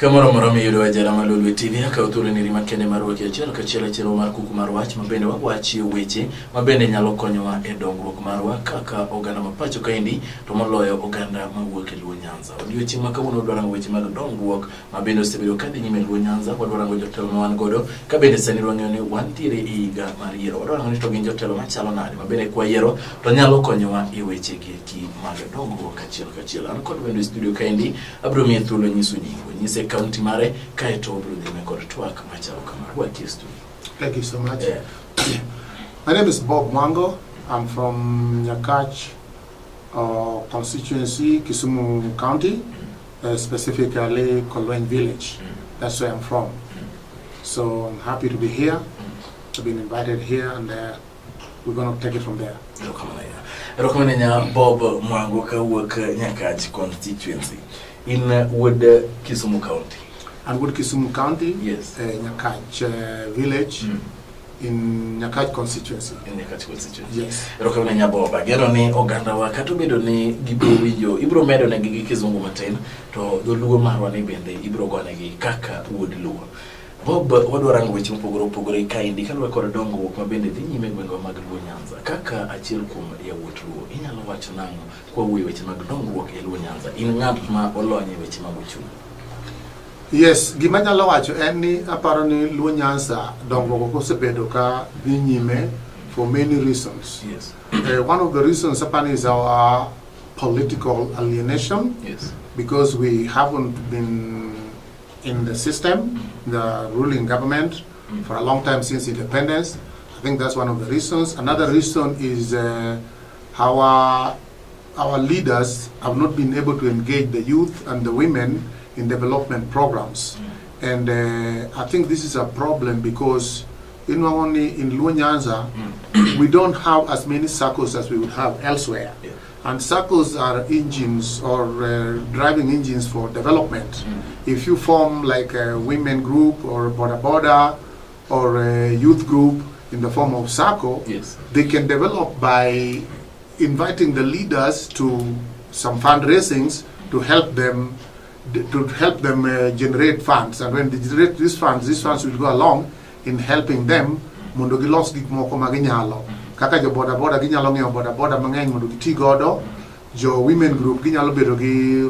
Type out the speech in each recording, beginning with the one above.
Kamoro moro mi yudo ajara malulu TV aka utule ni rimakende marwa ki achiel kachiel achiel mar kuku mar wach mabende wawachi weche mabende nyalo konyowa e dongruok marwa kaka oganda mapacho kaendi to moloyo oganda mawuok e Luo Nyanza. Odiochieng' ma kawuono dwarango weche mag dongruok mabende osebedo kadhi nyime e Luo Nyanza. Wadwarango jotelo ma wan godo kabende sani wang'eyo ni wantiere e higa mar yiero. Wadwarango ni to gin jotelo machalo nade mabende kwa yiero to nyalo konyowa e weche gi mag dongruok achiel kachiel. An kod wendo e studio kaendi abiro miye thuolo nyiso nyingo nyise county mare kaeto obro dhime kod twak machalo kamar. Thank you so much. My name is Bob Mwango. I'm from Nyakach constituency, Kisumu County, specifically Kolweny village. That's where I'm from. So I'm happy to be here. I've been invited here and we're going to take it from there. Rokomanenya Bob Mwango kawuok Nyakach constituency in wood Kisumu County. And wood Kisumu County, yes. Nyakach village in Nyakach constituency. In Nyakach constituency. Yes. Rokomanenya Bob agero ni oganda wa kata bedo ni gibro winjo ibro medo ne gi kizungu matin to dholuo marwa ni bende ibro gone gi kaka wood Luo. Bob wadwarango weche mopogore kaendi kalwa kod dongruok mabende dhi nyime gwenge mag Luo Nyanza. Kaka achiel kuom yawuot Luo inyalo wacho nang'o kwa wuoyo weche mag dongruok e Luo Nyanza? In ng'at ma olony weche mag uchumi. Yes, gima nyalo wacho en ni aparo ni Luo Nyanza dongruok osebedo ka dhi nyime for many reasons. Yes. One of the reasons apani is our political alienation. Yes. Because we haven't been in the system, the ruling government, for a long time since independence. I think that's one of the reasons. Another reason is our leaders have not been able to engage the youth and the women in development programs. And I think this is a problem because not only in Luo Nyanza, we don't have as many circles as we would have elsewhere. Yeah. And circles are engines or driving engines for development. If you form like a women group or boda or a youth group in the form of circle, yes, they can develop by inviting the leaders to some fundraisings to help them generate funds. And when they generate these funds will go along in helping them mondo gilos gik moko maginyalo. Kaka jo boda ginyalo ng'iewo boda mang'eny mondo giti godo. Jo women group ginyalo bedo gi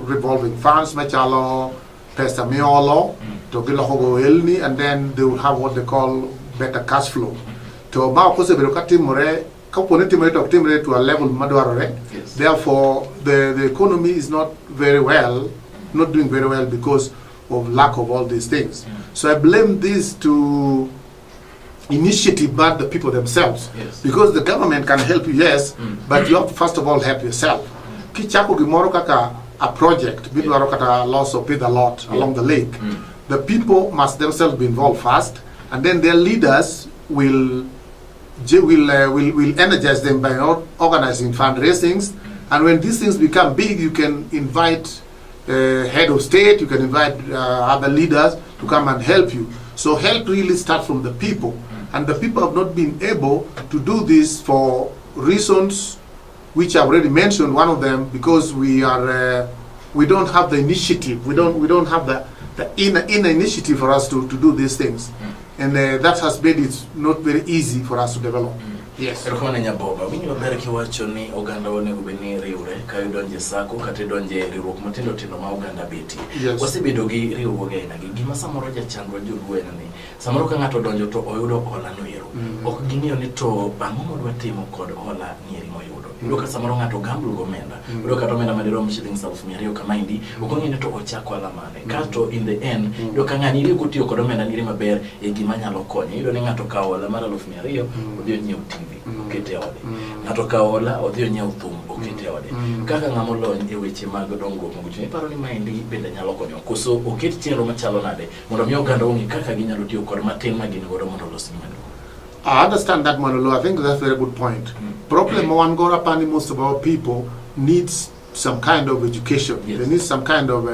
revolving funds machalo pesa miolo to giloko go elni, and then they will have what they call better cash flow. To ma okosebedo ka timore kaponi timore to timore to a level madwarore. Yes. Therefore the economy is not doing very well because of lack of all these things. So I blame this to initiative by the people themselves. Yes. Because the government can help you, yes, but you have to first of all help yourself. Kichako gimoro kaka a project, bidwaro kata loss of a lot along the lake. The people must themselves be involved first, and then their leaders will energize them by organizing fundraisings. And when these things become big, you can invite head of state, you can invite other leaders to come and help you. So help really start from the people. And the people have not been able to do this for reasons which I've already mentioned. One of them, because we don't have the initiative. We don't have the inner initiative for us to do these things. And that has made it not very easy for us to develop. Yes. Rokomanenya Boba, winyo maber kiwacho ni oganda onego beni riwre ka donje sako kata donje riwruok matindo tindo ma oganda beti. Yes. Wasebedo gi riwruoge aina gi gima samoro jachandwa joluo en ni samoro ka ng'ato donjo to oyudo hola no ero. Ok ging'iyo ni to bang'o modwa timo kod hola nieri moyudo. Yudo ka samoro ng'ato gamble go omenda. Yudo ka omenda madirom shillings 200,000 kamaindi. Ok ong'e ni to ochako ala mane. Kato in the end yudo ka ng'ani iri gotiyo kod omenda nieri maber e gima nyalo konye. Yudo ni ng'ato kawo hola mar 200,000 odhi onyiew okete ode. Ng'ato kawo hola odhi onyiew thum okete ode. Kaka ng'amo lony e weche mag dongruok mag uchumi, paro ni maendi bende nyalo konyo. Koso oket chenro machalo nade mondo mi oganda ong'e kaka ginyalo tiyo kod matin ma gin godo mondo los mwandu. I understand that, Manolo. I think that's a very good point. Problem one go up and most of our people needs some kind of education. Yes. They need some kind of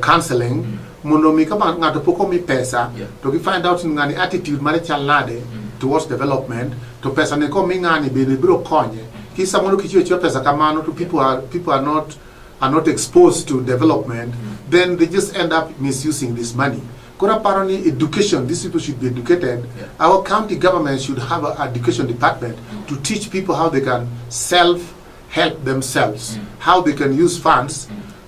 counseling. Mondo mi kama ngato poko mi pesa, to find out ngani attitude mare chalnade towards development. To pesa ne ko mi ngani biro konye. Kisa mondo kichiwe pesa kamano to people are not are not exposed to development, then they just end up misusing this money. Apparently, education, these people should be educated. Yeah. Our county government should have an education department to teach people how they can self-help themselves, how they can use funds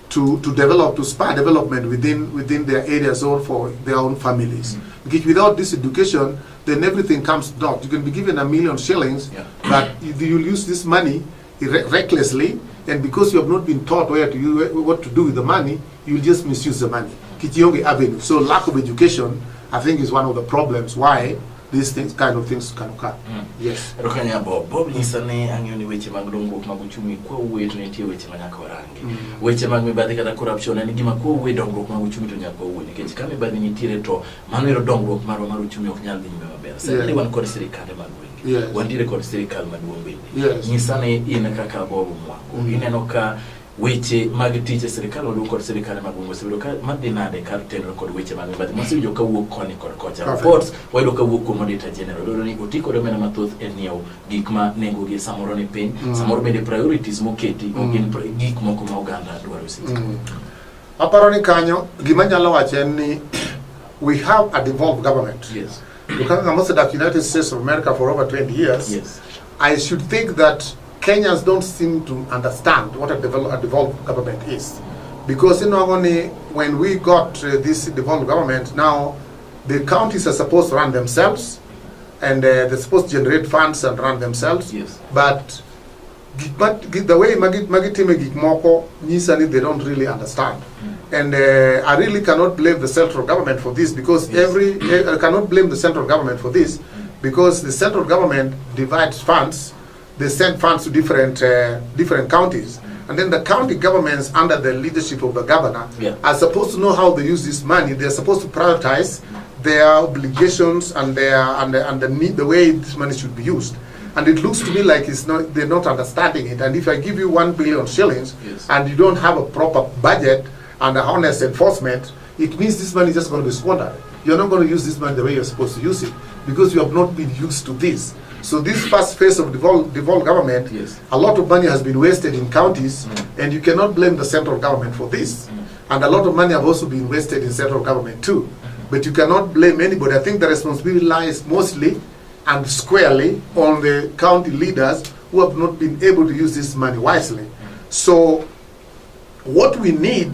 to develop, to spur development within their areas or for their own families. Because without this education, then everything comes down. You can be given 1 million shillings, but you'll use this money recklessly, and because you have not been taught what to do with the money, you'll just misuse the money. Kitionge Avenue. So lack of education, I think, is one of the problems why these kind of things can occur. Yes. Rokanya Bob Nisane angoni weche mag dongruok mag uchumi kwa uwe to nitie weche manyaka warangi. Weche mag mibadhi kata corruption en gima kwa uwe dongruok mag uchumi to nyaka uwe nikech ka mibadhi nitiere to mano ero dongruok mar uchumi ok nyal dhi nyime maber. Sani wan kod sirikande mag gwenge. Yes. Wantiere kod sirikal maduong' bende. Yes. Nyisane in kaka Bob Mwango. Ineno ka weche mag tije sirikal oluw kod sirikal mag gwenge osebedo ka madhi nade kar tenore kod weche mag mibadhi mosewinjo kawuok koni kod kocha. Reports wayudo kawuok kuom Auditor General iyudo ni oti kod omenda mathoth e nyiewo gik ma nengogi samoro ni piny, samoro bende priorities moketi ok gin gik moko ma oganda dwaro seche. Aparo ni kanyo gima nyalo wacho en ni we have a devolved government. Yes. Because I must have United States of America for over 20 years. Yes. I should think that Kenyans don't seem to understand what a devolved government is. Because only when we got this devolved government, now the counties are supposed to run themselves, and they're supposed to generate funds and run themselves. Yes. But the way Magitime Gikmoko, Nisani, they don't really understand. And I really cannot blame the central government for this, because I cannot blame the central government for this, because the central government divides funds. They send funds to different counties, and then the county governments under the leadership of the governor are supposed to know how they use this money. They're supposed to prioritize their obligations and the way this money should be used. And it looks to me like they're not understanding it. And if I give you 1 billion shillings and you don't have a proper budget and a honest enforcement, it means this money is just going to be squandered. You're not going to use this money the way you're supposed to use it, because you have not been used to this. So this first phase of devolved government, a lot of money has been wasted in counties, and you cannot blame the central government for this. And a lot of money have also been wasted in central government too. But you cannot blame anybody. I think the responsibility lies mostly and squarely on the county leaders who have not been able to use this money wisely. So what we need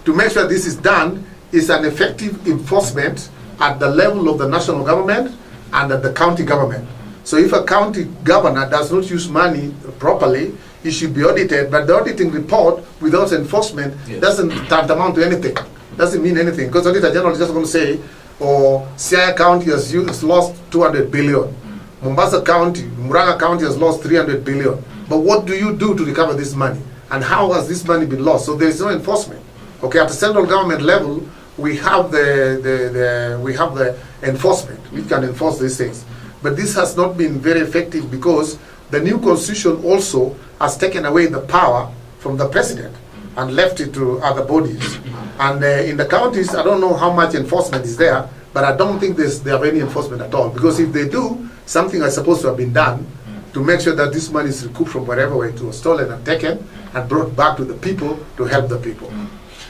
to make sure this is done is an effective enforcement at the level of the national government and at the county government. So if a county governor does not use money properly, he should be audited, but the auditing report without enforcement doesn't tantamount to anything, doesn't mean anything, because Auditor General is just going to say, Siaya County has lost 200 billion, Mombasa County, Murang'a County has lost 300 billion, but what do you do to recover this money? And how has this money been lost? So there is no enforcement. Okay, at the central government level, we have the enforcement. We can enforce these things. But this has not been very effective, because the new constitution also has taken away the power from the president and left it to other bodies. And in the counties, I don't know how much enforcement is there, but I don't think they have any enforcement at all. Because if they do, something is supposed to have been done to make sure that this money is recouped from wherever it was stolen and taken and brought back to the people to help the people.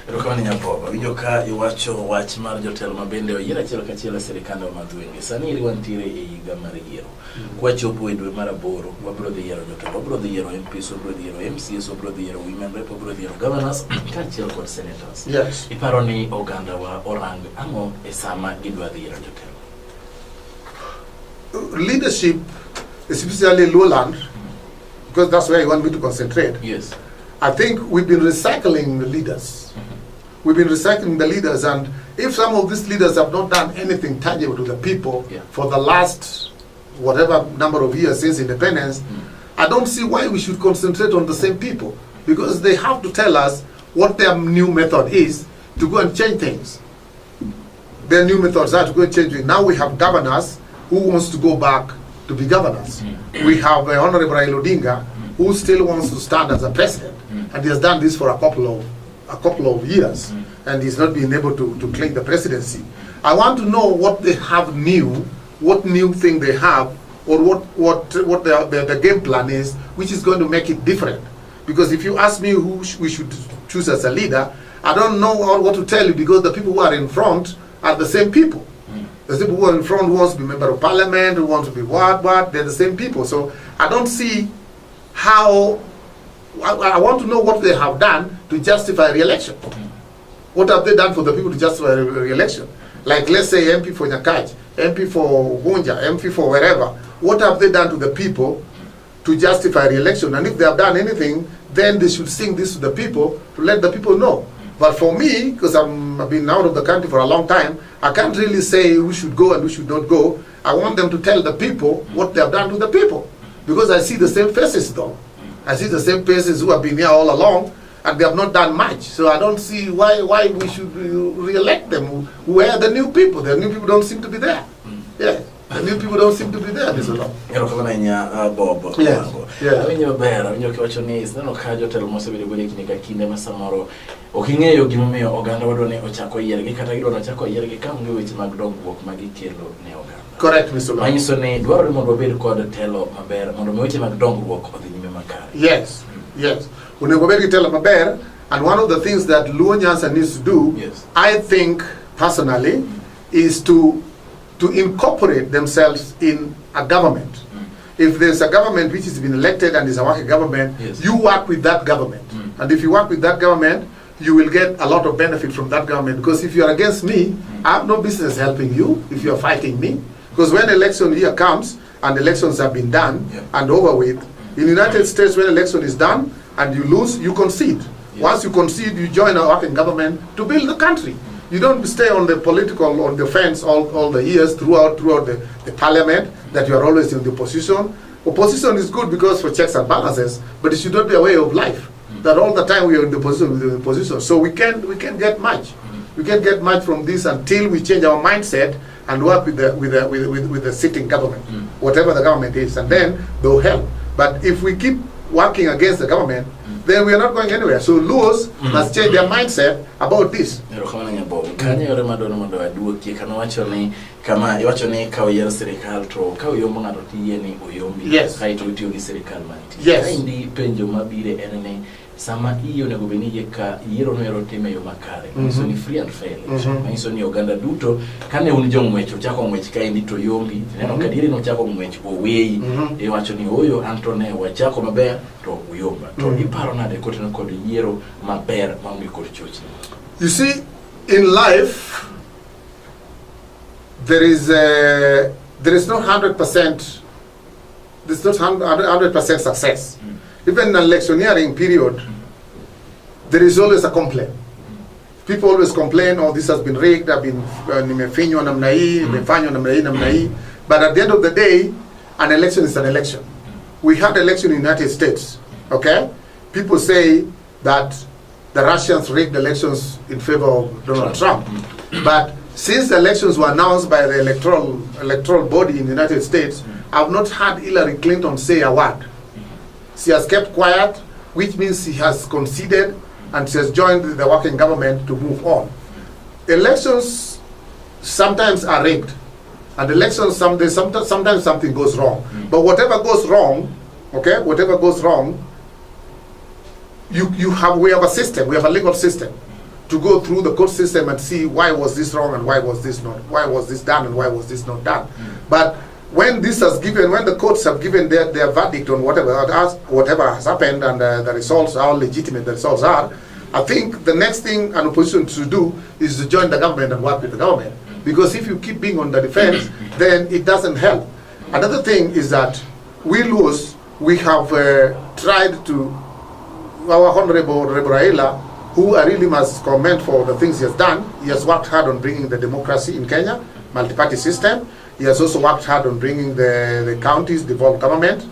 Rokoni nyapoba wijoka iwacho wach mar jotelo mabende oyiera achiel kachiel sirikande madhwenge sani iri wantiere e higa mar yiero kwachopo e dwe mar aboro wabiro dhi yiero jotelo, wabiro dhi yiero MPs, wabiro dhi yiero MCs, wabiro dhi yiero women rep, wabiro dhi yiero governors kaachiel kod senators. Iparo ni oganda wa orang ang'o e sama gidwa dhi yiero jotelo? Leadership, especially lowland, because that's where you want me to concentrate. I think we've been recycling the leaders. We've been recycling the leaders, and if some of these leaders have not done anything tangible to the people for the last whatever number of years since independence, I don't see why we should concentrate on the same people, because they have to tell us what their new method is to go and change things. Their new methods are to go and change things. Now we have governors who wants to go back to be governors. We have Honorable Raila Odinga, who still wants to stand as a president, and he has done this for a couple of years, and he's not been able to claim the presidency. I want to know what they have new, what new thing they have, or what the game plan is, which is going to make it different. Because if you ask me who we should choose as a leader, I don't know what to tell you, because the people who are in front are the same people. The people who are in front, who wants to be member of parliament, who wants to be what, they're the same people. So I don't see how, I want to know what they have done to justify re-election. What have they done for the people to justify re-election? Like, let's say MP for Nyakach, MP for Gunja, MP for wherever. What have they done to the people to justify re-election? And if they have done anything, then they should sing this to the people to let the people know. But for me, because I've been out of the country for a long time, I can't really say who should go and who should not go. I want them to tell the people what they have done to the people. Because I see the same faces though. I see the same faces who have been here all along, and they have not done much. So I don't see why we should re-elect them. Where are the new people? The new people don't seem to be there. Yeah. The new people don't seem to be there, Mr. Law. Bob. Yes. Yeah. Awinjo kiwacho ni sineno ka jotelo mosebede godo kinde ka kinde ma samoro oking'eyo gimomiyo oganda wadwa ni ochako yiergi kata gidwa ni ochako yiergi ka onge weche mag dongruok ma gikelo ne oganda. Correct, Mr. Law. Manyiso ni dwarore mondo wabed kod telo maber mondo mi weche mag dongruok odhi nyime makare. Yes. Yes. Onego bed gi telo maber, and one of the things that Luo Nyanza needs to do, Yes. I think personally, is to incorporate themselves in a government. If there's a government which has been elected and is a working government, Yes. you work with that government. And if you work with that government, you will get a lot of benefit from that government. Because if you are against me, I have no business helping you if you are fighting me. Because when election year comes, and elections have been done and over with, in the United States, when election is done and you lose, you concede. Once you concede, you join a working government to build the country. You don't stay on the political, on the fence all the years throughout the parliament, that you are always in the opposition. Opposition is good because for checks and balances, but it should not be a way of life. That all the time we are in the position. So we can't get much. We can't get much from this until we change our mindset and work with the sitting government, whatever the government is, and then they'll help. But if we keep working against the government, then we are not going anywhere. So Luos must change their mindset about this. Kanya yore madono mondo aduokie kano wacho ni kama iwacho ni ka oyier sirikal to ka oyombo ng'ato tiye ni oyombi Yes. kaito itiyo gi sirikal mantie. Yes. Kaindi penjo mabire en ni sama iyo onego bed ni ka yiero noero time yo makare. Manyiso ni free and fair election. Manyiso ni oganda duto kane un jong'wech ochako ng'wech kaindi to yombi. Tineno ka diere nochako ng'wech oweyi. Iwacho ni oyo Antone wachako maber to uyomba. To iparo nade koteno kod yiero maber maonge kod chochni. You see, in life, there is not 100%. There's not 100% success. Even in an electioneering period, there is always a complaint. People always complain, "Oh, this has been rigged. I've been nimefanywa namna hii, nimefanywa namna hii." But at the end of the day, an election is an election. We had election in the United States. Okay, people say that the Russians rigged elections in favor of Donald Trump. But since the elections were announced by the electoral body in the United States, I've not heard Hillary Clinton say a word. She has kept quiet, which means she has conceded and she has joined the working government to move on. Elections sometimes are rigged, and elections sometimes something goes wrong. But whatever goes wrong, okay, whatever goes wrong, we have a system, we have a legal system to go through the court system and see why was this wrong and why was this done and why was this not done. But when the courts have given their verdict on whatever has happened and the results, how legitimate the results are, I think the next thing an opposition should do is to join the government and work with the government. Because if you keep being on the defense, then it doesn't help. Another thing is that we have tried to, our Honorable Raila, who I really must commend for the things he has done. He has worked hard on bringing the democracy in Kenya, multi-party system. He has also worked hard on bringing the counties, devolved government,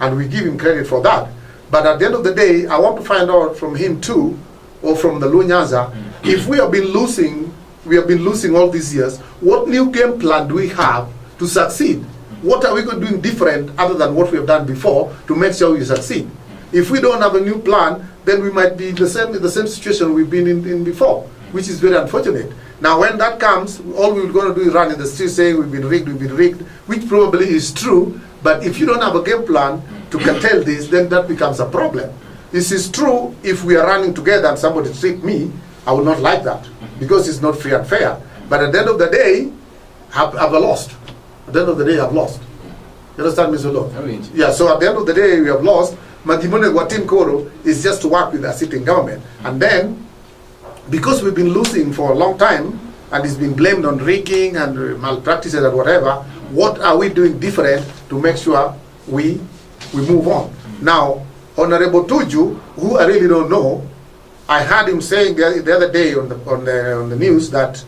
and we give him credit for that. But at the end of the day, I want to find out from him too, or from the Luo Nyanza, if we have been losing all these years, what new game plan do we have to succeed? What are we going to do different other than what we have done before to make sure we succeed? If we don't have a new plan, then we might be in the same situation we've been in before, which is very unfortunate. Now, when that comes, all we're going to do is run in the street saying we've been rigged, which probably is true. But if you don't have a game plan to curtail this, then that becomes a problem. This is true if we are running together and somebody treat me, I will not like that because it's not free and fair. But at the end of the day, I've lost. At the end of the day, I've lost. You understand, Mr. Law? Yeah, so at the end of the day, we have lost. Magimone Watim Koro is just to work with a sitting government. And then, because we've been losing for a long time, and it's been blamed on rigging and malpractices and whatever, what are we doing different to make sure we move on? Now, Honorable Tuju, who I really don't know, I heard him saying the other day on the news that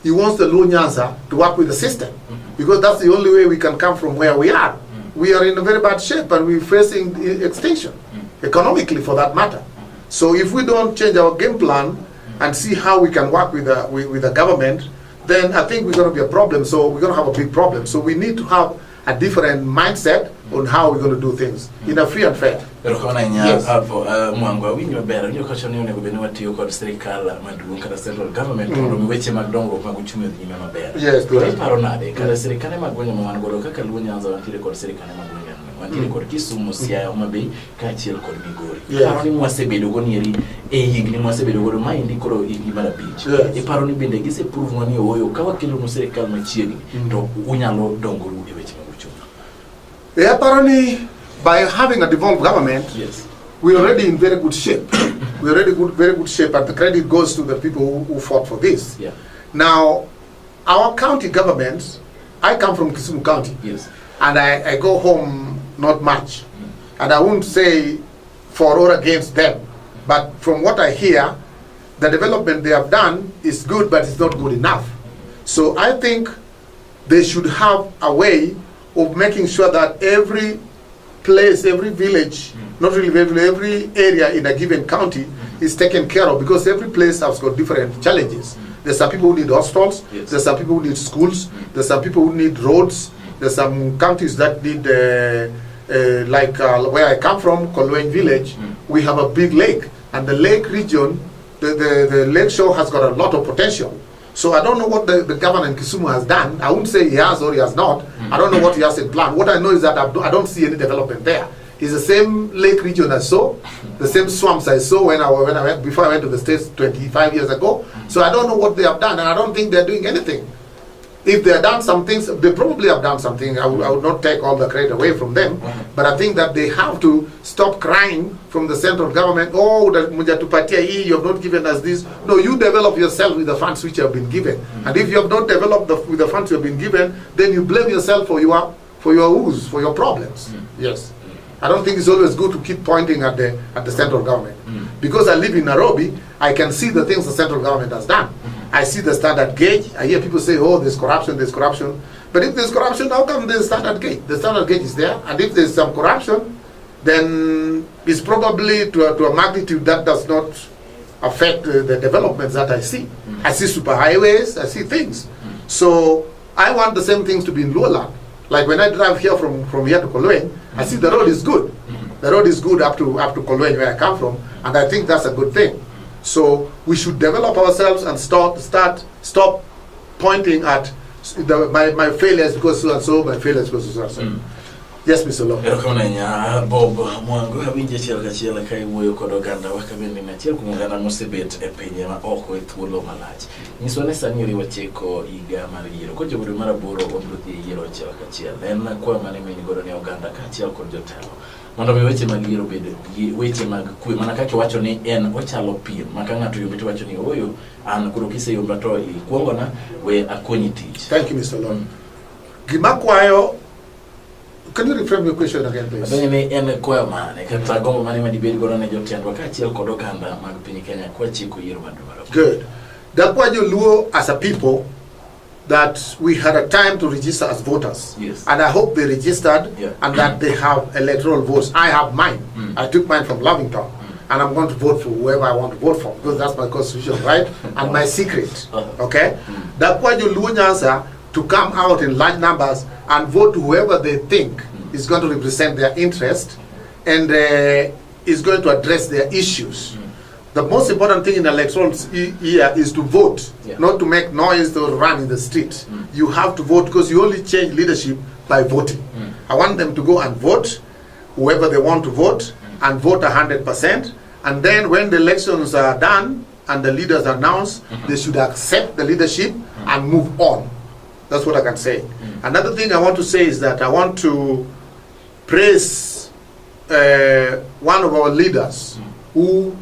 he wants the Luo Nyanza to work with the system, because that's the only way we can come from where we are. We are in a very bad shape and we're facing extinction, economically for that matter. So if we don't change our game plan and see how we can work with the government, then I think we're going to be a problem. So we're going to have a big problem. So we need to have a different mindset on how we're going to do things in a free and fair. Pero kona nya hapo mwangu winyo bera nyo kocha nione go beni wati ko serikali madunga kada central government ndo miweche magdongo kwa kuchumi nyima mabera. Yes, correct. Paronade kada serikali magonyo mwangu ro kaka Luo Nyanza wantile ko serikali magonyo wantile ko Kisumu Siaya Homabay ka chiel ko Migori. Paroni mwasebedo go nieri yigni mwasebedo go maindi ko igimara beach. E paroni bende gise prove ngani oyo kawa kilo no serikali machiegi to unyalo donguru e weche apparently, by having a devolved government, yes, we're already in very good shape. We're already very good shape, and the credit goes to the people who fought for this. Yeah. Now, our county governments, I come from Kisumu County, yes, and I go home not much, and I won't say for or against them, but from what I hear, the development they have done is good, but it's not good enough. So I think they should have a way of making sure that every place, every village, not really every area in a given county is taken care of, because every place has got different challenges. There's some people who need hostels, yes, there's some people who need schools, there's some people who need roads, there's some counties that need, like where I come from, Kolweny village, we have a big lake, and the lake region, the lake shore has got a lot of potential. So I don't know what the governor in Kisumu has done. I wouldn't say he has or he has not. I don't know what he has in plan. What I know is that I don't see any development there. It's the same lake region I saw, the same swamps I saw before I went to the States 25 years ago. So I don't know what they have done, and I don't think they're doing anything. If they have done some things, they probably have done something. I would not take all the credit away from them, but I think that they have to stop crying from the central government, oh, you have not given us this. No, you develop yourself with the funds which you have been given. And if you have not developed with the funds you have been given, then you blame yourself for your woes, for your problems. Yes. I don't think it's always good to keep pointing at the central government. Because I live in Nairobi, I can see the things the central government has done. I see the standard gauge. I hear people say, oh, there's corruption, there's corruption. But if there's corruption, how come there's standard gauge? The standard gauge is there. And if there's some corruption, then it's probably to a magnitude that does not affect the developments that I see. I see superhighways, I see things. So I want the same things to be in Luoland. Like when I drive here from here to Kolweny, I see the road is good. The road is good up to Kolweny, where I come from, and I think that's a good thing. So we should develop ourselves and stop pointing at my failures because so and so, my failures because so and so. Yes, Mr. Law. Bob mwangu habinje chiel kai wuoyo kod oganda wakabende na chiel kumuganda mosebet e pinje ma oko e thuolo malach. Nyiswane sani riwa cheko iga mar yiero ko jobudo mar aboro obruthi yiero chiel en kwa mane meni godo ne oganda ka chiel kod jotelo. Mondo mi weche mag yiero bede weche mag kwe mana kaka wacho ni en ochalo piem maka ng'ato yombe to wacho ni oyo an kuro kise yomba to ikuongo na we akonyi tich. Thank you, Mr. Law. Gimakwayo. Can you reframe your question again, please? Good. Dakwajo Luo as a people, that we had a time to register as voters. Yes. And I hope they registered and that they have electoral votes. I have mine. I took mine from Lavington. And I'm going to vote for whoever I want to vote for, because that's my constitutional right and my secret. Okay? Dakwajo Luo Nyanza to come out in large numbers and vote to whoever they think is going to represent their interest and is going to address their issues. The most important thing in electoral year is to vote, not to make noise or run in the street. You have to vote because you only change leadership by voting. I want them to go and vote, whoever they want to vote, and vote 100%. And then when the elections are done and the leaders are announced, they should accept the leadership and move on. That's what I can say. Another thing I want to say is that I want to praise one of our leaders who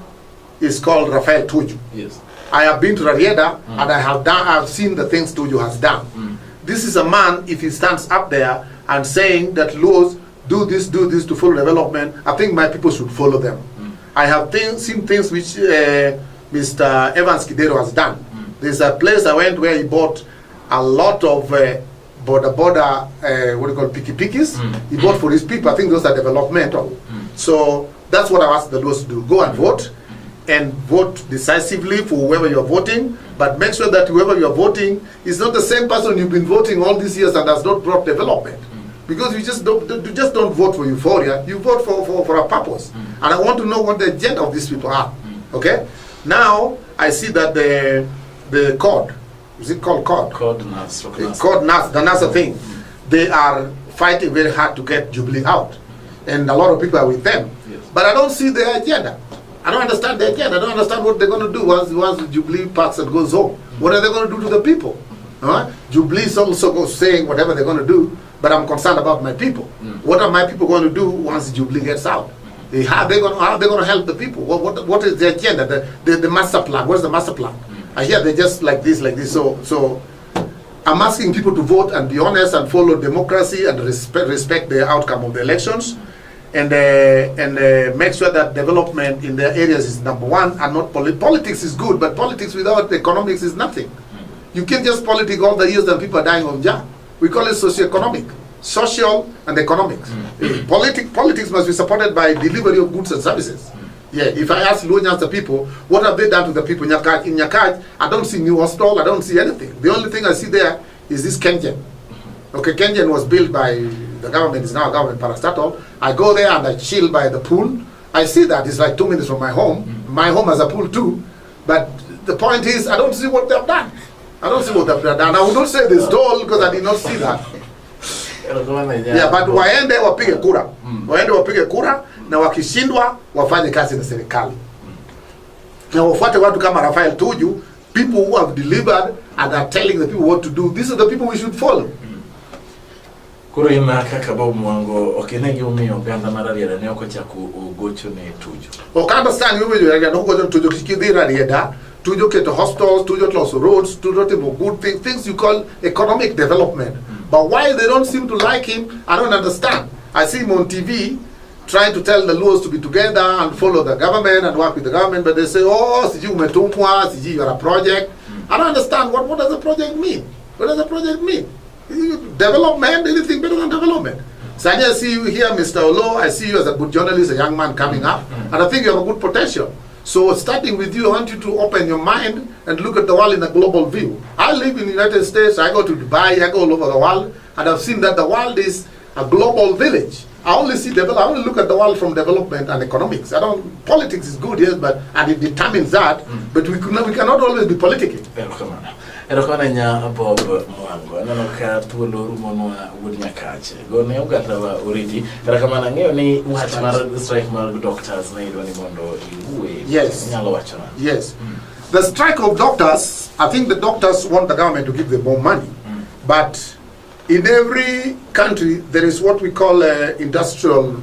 is called Raphael Tuju. Yes. I have been to Rarieda and I've seen the things Tuju has done. This is a man, if he stands up there and saying that Luos do this to follow development, I think my people should follow them. I have seen things which Mr. Evans Kidero has done. There's a place I went where he bought a lot of border piki-pikis. He bought for his people. I think those are developmental. So that's what I asked the Luos to do. Go and vote, and vote decisively for whoever you are voting, but make sure that whoever you are voting is not the same person you've been voting all these years and has not brought development. Because you just don't vote for euphoria, you vote for a purpose. And I want to know what the agenda of these people are. Okay? Now, I see that the CORD, is it called CORD? CORD NAS. CORD NAS, the NASA thing, they are fighting very hard to get Jubilee out. And a lot of people are with them. Yes. But I don't see their agenda. I don't understand the agenda. I don't understand what they're going to do once the Jubilee parks and goes home. What are they going to do to the people? Jubilee is also saying whatever they're going to do, but I'm concerned about my people. What are my people going to do once the Jubilee gets out? How are they going to help the people? What is the agenda? The master plan. What's the master plan? I hear they're just like this. So I'm asking people to vote and be honest and follow democracy and respect the outcome of the elections. And make sure that development in their areas is number one and not politics is good, but politics without economics is nothing. You can't just politic all the years that people are dying of job. We call it socio-economic, social and economics. Politics must be supported by delivery of goods and services. Yeah, if I ask Luo people, what have they done to the people in Nyakach? I don't see new hospital, I don't see anything. The only thing I see there is this Kengen. Okay, Kengen was built by the government, is now a government parastatal. I go there and I chill by the pool. I see that, it's like 2 minutes from my home. My home has a pool too. But the point is, I don't see what they've done. I don't see what they've done. I would not say they stole because I did not see that. Yeah, but waende wapige kura. Waende wapige kura na wakishindwa wafanye kazi na serikali. Na wafuate watu kama Raphael Tuju, people who have delivered and are telling the people what to do. These are the people we should follow. Kuro ina kaka Bob Mwango okenegi umio ganda marariera ne okocha ku ugocho ne Tuju. Understand you will no go to Kidira Rieda, Tuju get to hospitals, Tuju close roads, Tuju to good things you call economic development. But why they don't seem to like him, I don't understand. I see him on TV trying to tell the Luos to be together and follow the government and work with the government, but they say, oh, Siji umetumwa, Siji you are a project. I don't understand what does a project mean? What does a project mean? Development, anything better than development. So I see you here, Mr. Olo. I see you as a good journalist, a young man coming up, and I think you have a good potential. So starting with you, I want you to open your mind and look at the world in a global view. I live in the United States, I go to Dubai, I go all over the world, and I've seen that the world is a global village. I only look at the world from development and economics. Politics is good, yes, and it determines that, but we cannot always be politicking. Erokana nya Bob Mwango nano ka tulo rumonwa wudnya kache gone uganda wa uridi rakamana ngeo ni watch mar strike mar doctors na idoni mondo iwe. Yes, nyalo wachona. Yes. The strike of doctors, I think the doctors want the government to give them more money, but in every country there is what we call industrial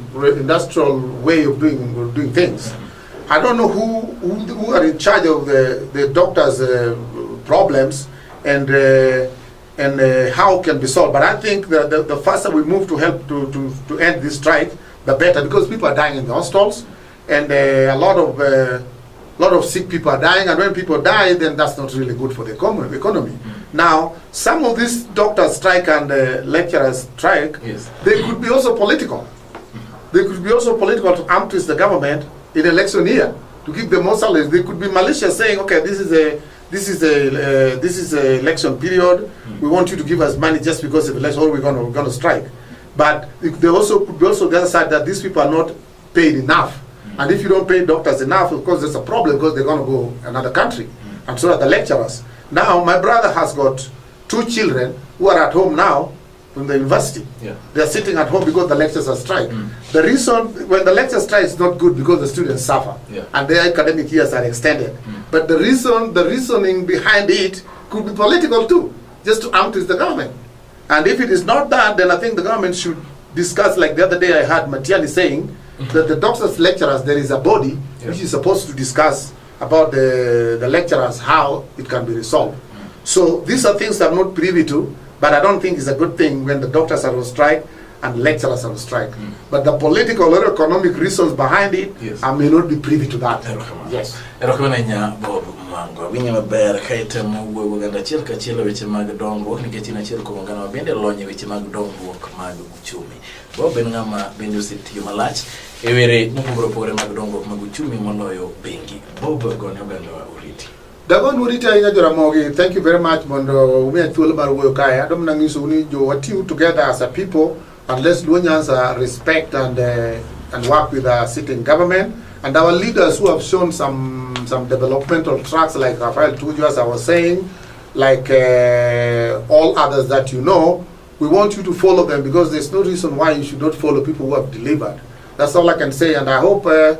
way of doing things. I don't know who are in charge of the doctors' problems and how it can be solved. But I think the faster we move to help to end this strike, the better, because people are dying in the hospitals, and a lot of sick people are dying, and when people die, then that's not really good for the economy. Now, some of these doctors strike and lecturers strike, yes, they could be also political. They could be also political to arm twist the government in election year to give them more salaries. They could be malicious, saying, okay, this is a election period. We want you to give us money just because of election, or we're going to strike. But they also could be also the other side, that these people are not paid enough. And if you don't pay doctors enough, of course, there's a problem, because they're going to go another country. And so are the lecturers. Now, my brother has got 2 children who are at home now, from the university. Yeah. They are sitting at home because the lectures are strike. The reason when the lecture strike is not good because the students suffer Yeah. and their academic years are extended. But the reasoning behind it could be political too, just to twist the government. And if it is not that, then I think the government should discuss, like the other day I heard Matiani saying that the doctors lecturers, there is a body which is supposed to discuss about the lecturers, how it can be resolved. So these are things I'm not privy to, but I don't think it's a good thing when the doctors are on strike and lecturers are on strike. But the political or economic reasons behind it, Yes. I may not be privy to that. Yes. Nya Bob Mango. Winga maber kaita mu woganda chiel ka chiel weche mag dongruok nikech in achiel kuom oganda bende lonye weche mag dongruok mag uchumi. Bob en ng'ama bende osetiyo malach e were mopogore opogore mag dongruok mag uchumi moloyo bengi. Bob gone oganda wa oriti. Dagon Urita in Jaramogi, thank you very much, Mondo. We are told about Wokai. I don't know if you what you together as a people, and let's do respect and work with our sitting government and our leaders who have shown some developmental tracks, like Rafael Tuju, as I was saying, like all others that you know. We want you to follow them because there's no reason why you should not follow people who have delivered. That's all I can say, and I hope I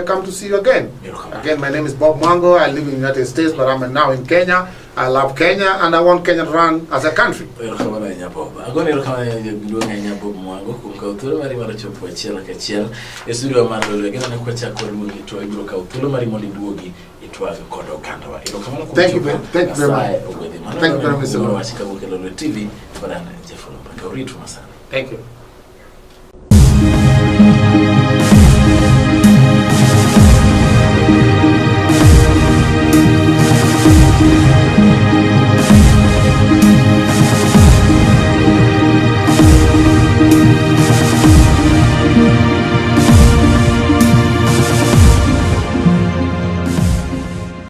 come to see you again. Again, my name is Bob Mwango. I live in the United States, but I'm now in Kenya. I love Kenya, and I want Kenya to run as a country. Thank you very much. Thank you very much. Thank you.